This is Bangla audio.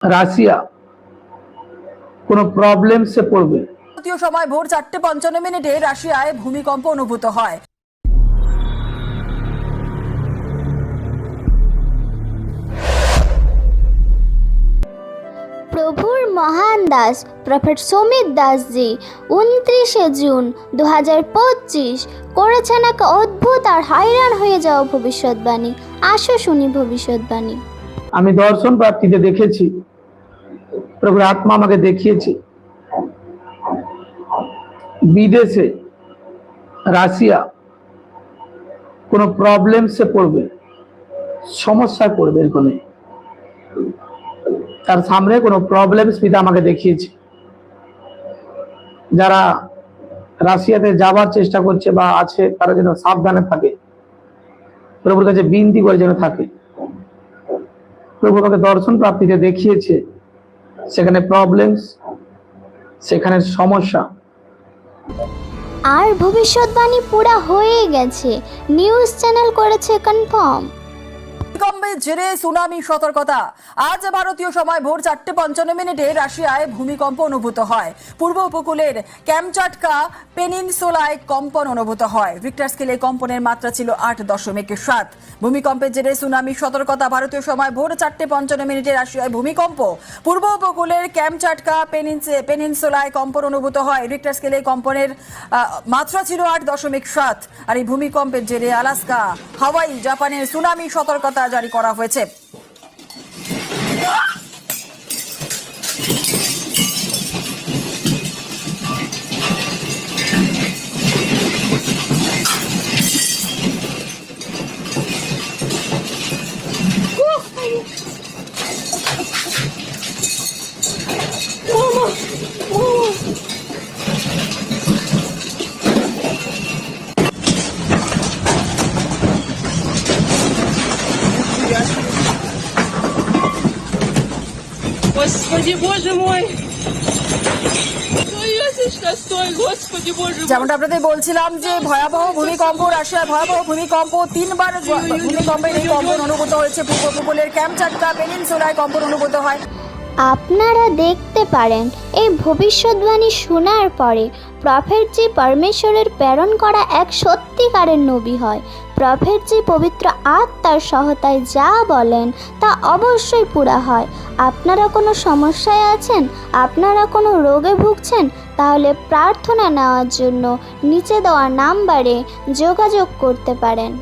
রাশিয়া কোনো প্রবলেমসে পড়বে। ভারতীয় সময় ভোর 4:55 রাশিয়ায় ভূমিকম্প অনুভূত হয়। প্রভুর মহান দাস প্রফেট সমিত দাস জি 29 জুন 2025 করেছেন এক অদ্ভুত আর হায়রান হয়ে যাওয়া ভবিষ্যৎবাণী। আসো শুনি ভবিষ্যৎবাণী। আমি দর্শন প্রাপ্তিতে দেখেছি, প্রভুর আত্মা আমাকে দেখিয়েছে, বিদেশে রাশিয়া কোনো প্রবলেমসে পড়বে, সমস্যায় পড়বে। এখানে তার সামনে কোনো প্রবলেমস পিতা আমাকে দেখিয়েছে। যারা রাশিয়াতে যাবার চেষ্টা করছে বা আছে তারা যেন সাবধানে থাকে, প্রভুর কাছে বিনতি করে যেন থাকে। প্রভু আমাকে দর্শন প্রাপ্তিতে দেখিয়েছে সেখানে প্রবলেমস, সেখানে সমস্যা। আর ভবিষ্যৎবাণী পুরা হয়ে গেছে, নিউজ চ্যানেল করেছে কনফার্ম। ভূমিকম্পের জেরে সুনামি সতর্কতা। আজ ভারতীয় সময় ভোর 4:55 রাশিয়ায় ভূমিকম্প অনুভূত হয়। পূর্ব উপকূলের ক্যামচাটকা পেনিনসুলায় কম্পন অনুভূত হয়। রিক্টার স্কেলে কম্পনের মাত্রা ছিল 8.7। ভূমিকম্পের জেরে সুনামি সতর্কতা। ভারতীয় সময় ভোর 4:55 রাশিয়ায় ভূমিকম্প। পূর্ব উপকূলের ক্যামচাটকা পেনিনসুলায় কম্পন অনুভূত হয়। রিক্টার স্কেলে কম্পনের মাত্রা ছিল 8.7। আর এই ভূমিকম্পের জেরে আলাস্কা, হাওয়াই, জাপানের সুনামি সতর্কতা জারি করা হয়েছে। Господи, боже мой! Стой, Йосечка, стой, Господи, боже мой! যেমনটা আপনাদের বলছিলাম যে ভয়াবহ ভূমিকম্প, রাশিয়ার ভয়াবহ ভূমিকম্প, 3বার ভূমিকম্পের এই কম্পন অনুভূত হয়েছে। পূর্ব উপকূলের ক্যামচাটকা পেনিনসুলায় কম্পন অনুভূত হয়। আপনারা দেখতে পারেন এই ভবিষ্যৎবাণী শোনার পরে প্রফেটজি পরমেশ্বরের প্রেরণ করা এক সত্যিকারের নবী হয়। প্রফেটজি পবিত্র আত্মার সহায়তায় যা বলেন তা অবশ্যই পুরা হয়। আপনারা কোনো সমস্যায় আছেন, আপনারা কোনো রোগে ভুগছেন, তাহলে প্রার্থনা নেওয়ার জন্য নিচে দেওয়া নাম্বারে যোগাযোগ করতে পারেন।